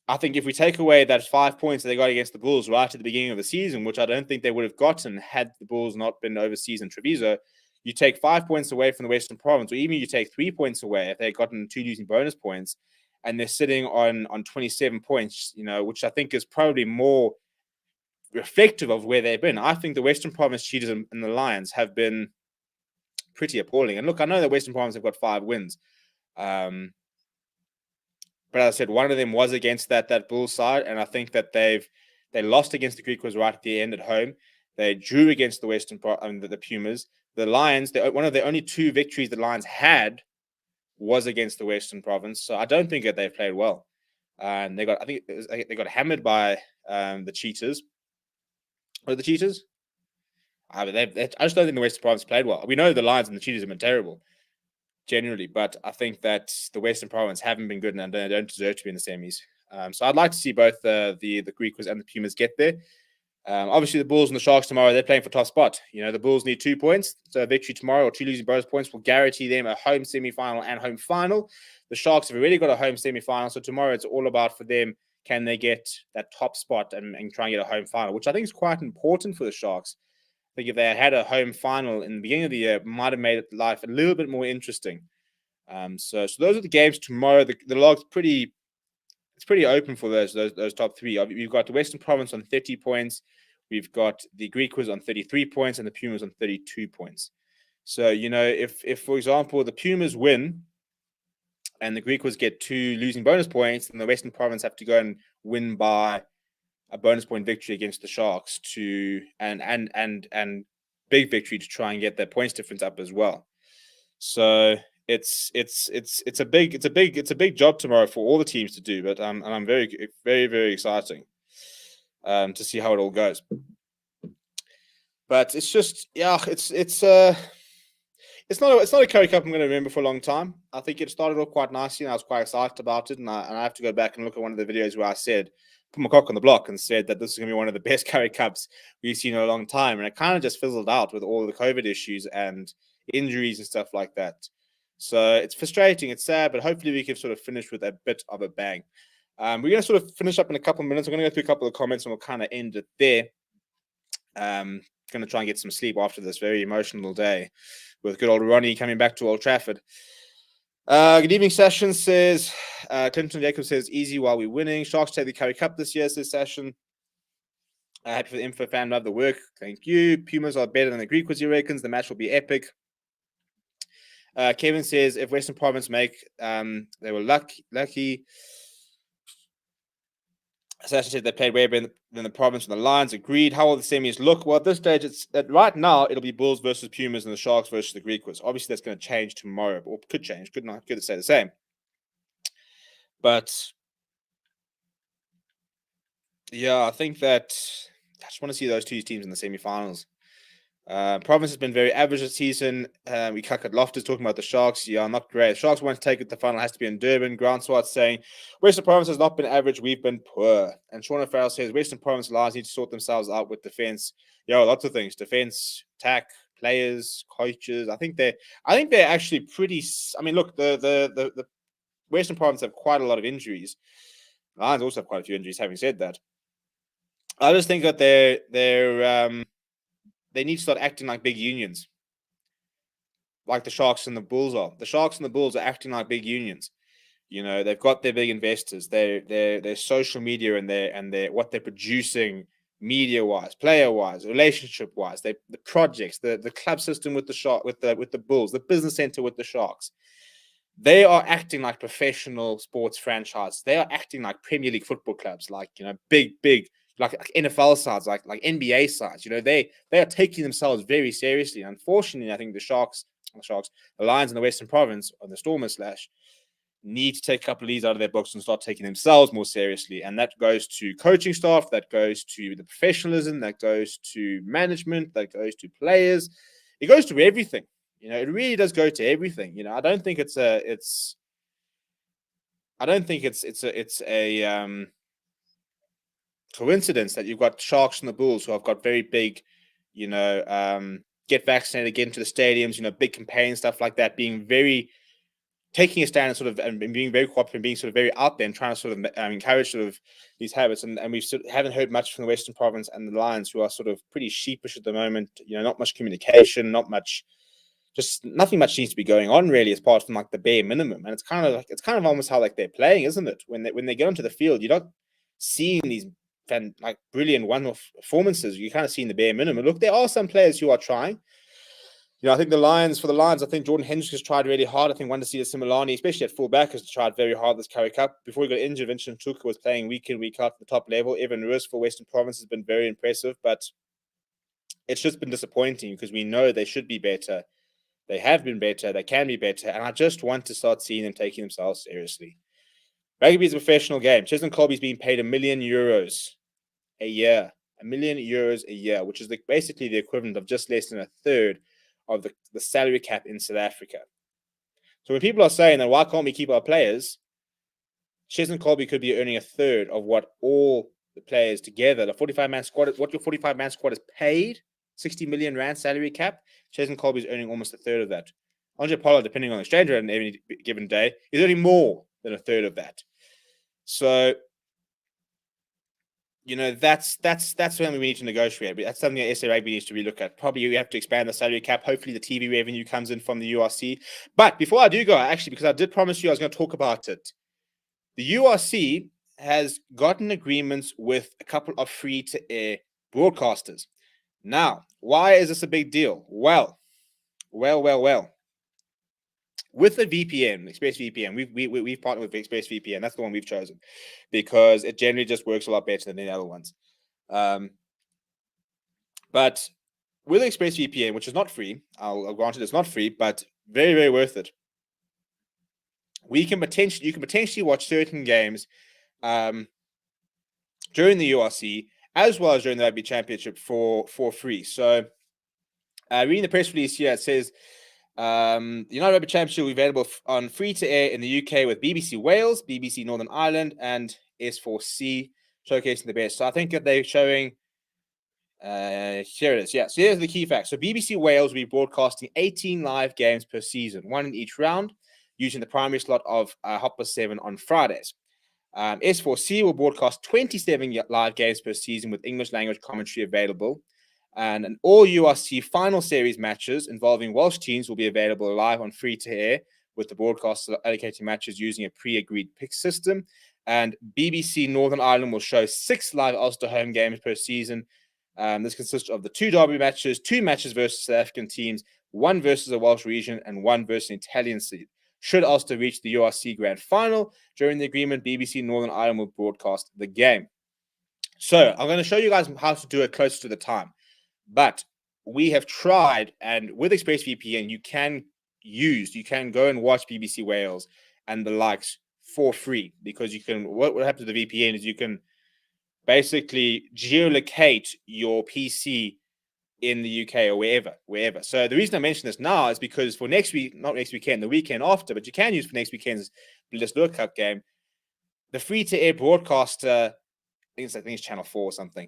I think if we take away that 5 points that they got against the Bulls right at the beginning of the season, which I don't think they would have gotten had the Bulls not been overseas in Treviso, you take 5 points away from the Western Province, or even you take 3 points away if they've gotten 2 losing bonus points, and they're sitting on 27 points, which I think is probably more reflective of where they've been. I think the Western Province Cheetahs and the Lions have been pretty appalling. And look, I know that Western Province have got 5 wins. But as I said, one of them was against that Bulls side, and I think that they lost against the Griquas right at the end at home. They drew against the the Pumas. The Lions, one of the only 2 victories the Lions had was against the Western Province. So I don't think that they've played well. And they got hammered by the Cheetahs. Or the Cheetahs? I just don't think the Western Province played well. We know the Lions and the Cheetahs have been terrible generally, but I think that the Western Province haven't been good and they don't deserve to be in the semis. So I'd like to see both the Griquas and the Pumas get there. Obviously, the Bulls and the Sharks tomorrow, they're playing for top spot. The Bulls need 2 points. So a victory tomorrow or 2 losing bonus points will guarantee them a home semi-final and home final. The Sharks have already got a home semi-final. So tomorrow it's all about for them, can they get that top spot and try and get a home final, which I think is quite important for the Sharks. I think if they had a home final in the beginning of the year, it might have made life a little bit more interesting. So those are the games tomorrow. The log's pretty open for those top three. We've got the Western Province on 30 points. We've got the Griquas on 33 points and the Pumas on 32 points. So, if for example, the Pumas win and the Griquas get 2 losing bonus points, then the Western Province have to go and win by a bonus point victory against the Sharks and big victory to try and get their points difference up as well. So it's a big job tomorrow for all the teams to do, but I'm very, very, very exciting to see how it all goes. But it's just, it's not a Currie Cup I'm going to remember for a long time. I think it started off quite nicely, and I was quite excited about it. And I have to go back and look at one of the videos where I said, put my cock on the block and said that this is going to be one of the best Currie Cups we've seen in a long time. And it kind of just fizzled out with all the COVID issues and injuries and stuff like that. So it's frustrating, it's sad, but hopefully we can sort of finish with a bit of a bang. We're going to sort of finish up in a couple of minutes. I'm going to go through a couple of comments and we'll kind of end it there. Going to try and get some sleep after this very emotional day with good old Ronnie coming back to Old Trafford. Good evening, Session says. Clinton Jacob says, easy while we're winning. Sharks take the Currie Cup this year, says Session. Happy for the info fan, love the work. Thank you. Pumas are better than the Griquas, he reckons. The match will be epic. Kevin says, if Western Province make, they were lucky. Sasha said they played way better than the Province and the Lions. Agreed. How will the semis look? Well, at this stage, right now, it'll be Bulls versus Pumas and the Sharks versus the Griquas. Obviously, that's going to change tomorrow, or could change. Could stay the same. But yeah, I think that I just want to see those two teams in the semifinals. Province has been very average this season. We cut Loftus talking about the Sharks. Yeah, not great. The Sharks want to take it. The final has to be in Durban. Grant Swart saying Western Province has not been average. We've been poor. And Shauna Farrell says Western Province Lions need to sort themselves out with defense. Yeah, lots of things: defense, attack, players, coaches. I think they're actually pretty. I mean, look, the Western Province have quite a lot of injuries. Lions also have quite a few injuries. Having said that, I just think that they need to start acting like big unions, like the Sharks and the Bulls are. The Sharks and the Bulls are acting like big unions. They've got their big investors, their social media and their what they're producing media-wise, player-wise, relationship-wise, the projects, the club system with the Bulls, the business center with the Sharks. They are acting like professional sports franchises. They are acting like Premier League football clubs, like big like NFL sides, like NBA sides. They are taking themselves very seriously. And unfortunately, I think the Lions in the Western Province, or the Stormers need to take a couple of leads out of their books and start taking themselves more seriously. And that goes to coaching staff, that goes to the professionalism, that goes to management, that goes to players. It goes to everything. It really does go to everything. I don't think it's a coincidence that you've got Sharks and the Bulls who have got very big, get vaccinated, get into the stadiums, big campaigns, stuff like that, taking a stand and sort of and being very cooperative and being sort of very out there and trying to sort of encourage sort of these habits. And we haven't heard much from the Western Province and the Lions, who are sort of pretty sheepish at the moment. Not much communication, just nothing much needs to be going on really, apart from like the bare minimum. And it's kind of almost how like they're playing, isn't it? When they get onto the field, you're not seeing these brilliant one-off performances. You kind of seeing the bare minimum. Look, there are some players who are trying. I think for the Lions, I think Jordan Hendricks has tried really hard. I think Wandisile Similani, especially at fullback, has tried very hard this Currie Cup. Before he got injured, Vincent Tuka was playing week in, week out at the top level. Evan Ruiz for Western Province has been very impressive, but it's just been disappointing because we know they should be better. They have been better. They can be better. And I just want to start seeing them taking themselves seriously. Rugby is a professional game. Cheslin Kolbe's being paid €1 million a year. €1 million a year, which is basically the equivalent of just less than a third of the salary cap in South Africa. So when people are saying that why can't we keep our players, Cheslin Kolbe could be earning a third of what all the players together, the 45-man squad, what your 45-man squad is paid, 60 million rand salary cap, Cheslin Kolbe is earning almost a third of that. Andre Pollard, depending on the exchange rate on any given day, is earning more than a third of that. So, that's something we need to negotiate. But that's something that SA Rugby needs to relook at. Probably we have to expand the salary cap. Hopefully the TV revenue comes in from the URC. But before I do go, actually, because I did promise you I was going to talk about it, the URC has gotten agreements with a couple of free-to-air broadcasters. Now, why is this a big deal? Well. With the VPN, ExpressVPN, we've partnered with ExpressVPN. That's the one we've chosen because it generally just works a lot better than the other ones. But with ExpressVPN, which is not free, I'll grant it, it's not free, but very, very worth it. You can potentially watch certain games during the URC as well as during the Rugby Championship for free. So, reading the press release here, it says the United Rugby Championship will be available on free to air in the UK with BBC Wales, BBC Northern Ireland, and S4C, showcasing the best. So I think that they're showing. Here it is. Yeah. So here's the key facts. So BBC Wales will be broadcasting 18 live games per season, one in each round, using the primary slot of 7:30 on Fridays. S4C will broadcast 27 live games per season with English language commentary available. And all URC final series matches involving Welsh teams will be available live on free-to-air, with the broadcasters allocating matches using a pre-agreed pick system. And BBC Northern Ireland will show 6 live Ulster home games per season. This consists of the 2 derby matches, 2 matches versus South African teams, 1 versus a Welsh region, and 1 versus an Italian seed. Should Ulster reach the URC Grand Final during the agreement, BBC Northern Ireland will broadcast the game. So I'm going to show you guys how to do it closer to the time. But we have tried, and with ExpressVPN, you can go and watch BBC Wales and the likes for free, because you can. What happens with the VPN is you can basically geolocate your PC in the UK or wherever. So the reason I mention this now is because for next week, not next weekend, the weekend after, but you can use for next weekend's Bliss World Cup game, the free-to-air broadcaster, I think it's Channel 4 or something,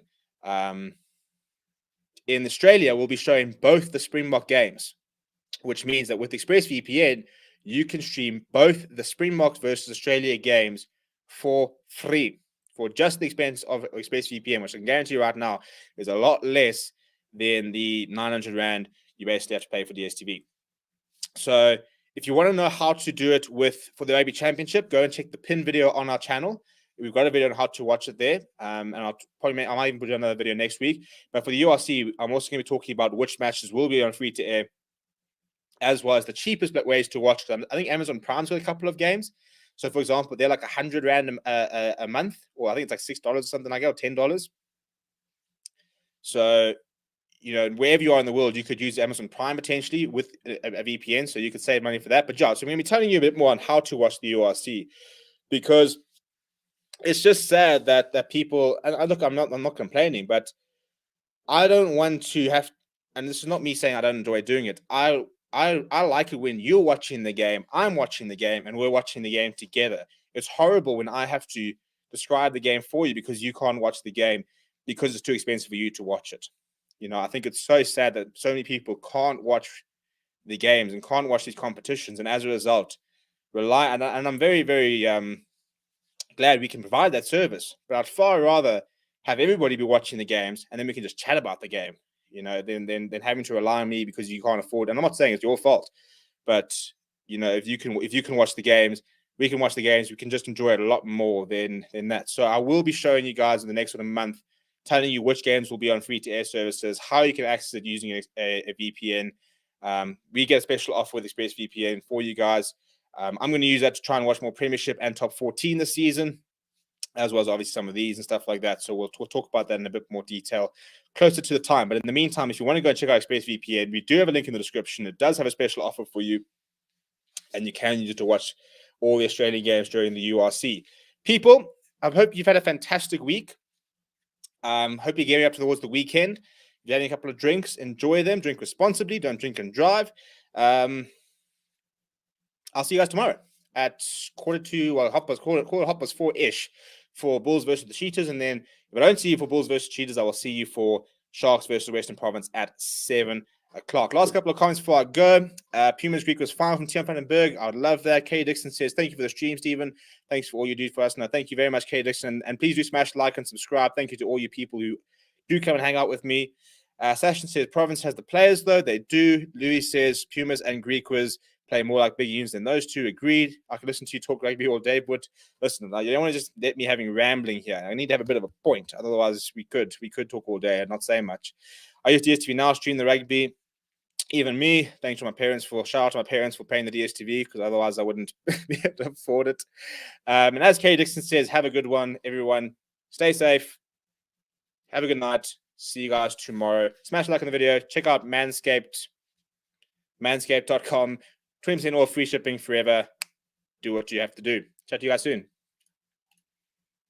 in Australia will be showing both the Springbok games, which means that with ExpressVPN, you can stream both the Springboks versus Australia games for free, for just the expense of ExpressVPN, which I can guarantee you right now is a lot less than the 900 Rand you basically have to pay for DSTV. So if you want to know how to do it for the Rugby Championship, go and check the pin video on our channel. We've got a video on how to watch it there, and I might even put another video next week. But for the URC, I'm also going to be talking about which matches will be on free to air, as well as the cheapest ways to watch them. I think Amazon Prime's got a couple of games. So, for example, they're like 100 Rand a month, or I think it's like $6 or something like that, or $10. So, wherever you are in the world, you could use Amazon Prime potentially with a VPN, so you could save money for that. But yeah, so I'm going to be telling you a bit more on how to watch the URC, because it's just sad that people, and look, I'm not complaining, but I don't want to have, and this is not me saying I don't enjoy doing it. I like it when you're watching the game, I'm watching the game, and we're watching the game together. It's horrible when I have to describe the game for you because you can't watch the game because it's too expensive for you to watch it. I think it's so sad that so many people can't watch the games and can't watch these competitions, and as a result, and I'm very, very glad we can provide that service. But I'd far rather have everybody be watching the games, and then we can just chat about the game, than having to rely on me because you can't afford. And I'm not saying it's your fault, but if you can watch the games, we can watch the games. We can just enjoy it a lot more than that. So I will be showing you guys in the next month, telling you which games will be on free-to-air services, how you can access it using a VPN. We get a special offer with ExpressVPN for you guys. I'm going to use that to try and watch more Premiership and Top 14 this season, as well as obviously some of these and stuff like that. So we'll talk about that in a bit more detail closer to the time. But in the meantime, if you want to go and check out ExpressVPN, we do have a link in the description. It does have a special offer for you, and you can use it to watch all the Australian games during the URC. People, I hope you've had a fantastic week. Hope you're getting up towards the weekend. If you're having a couple of drinks, enjoy them. Drink responsibly. Don't drink and drive. I'll see you guys tomorrow at 4-ish for Bulls versus the Cheetahs. And then if I don't see you for Bulls versus Cheetahs, I will see you for Sharks versus Western Province at 7 o'clock. Last couple of comments before I go. Pumas Greek was fine from Tian van den Berg. I would love that. Kay Dixon says, thank you for the stream, Stephen. Thanks for all you do for us. No, thank you very much, Kay Dixon. And please do smash like and subscribe. Thank you to all you people who do come and hang out with me. Sashin says, Province has the players, though. They do. Louis says, Pumas and Griquas play more like big units than those two. Agreed. I could listen to you talk rugby all day, but listen, you don't want to just let me having rambling here. I need to have a bit of a point. Otherwise, we could talk all day and not say much. I use DSTV now, stream the rugby. Even me, thanks to my parents shout out to my parents for paying the DSTV, because otherwise I wouldn't be able to afford it. And as Kay Dixon says, have a good one, everyone. Stay safe. Have a good night. See you guys tomorrow. Smash like on the video. Check out Manscaped. Manscaped.com. 20% off, free shipping forever. Do what you have to do. Chat to you guys soon.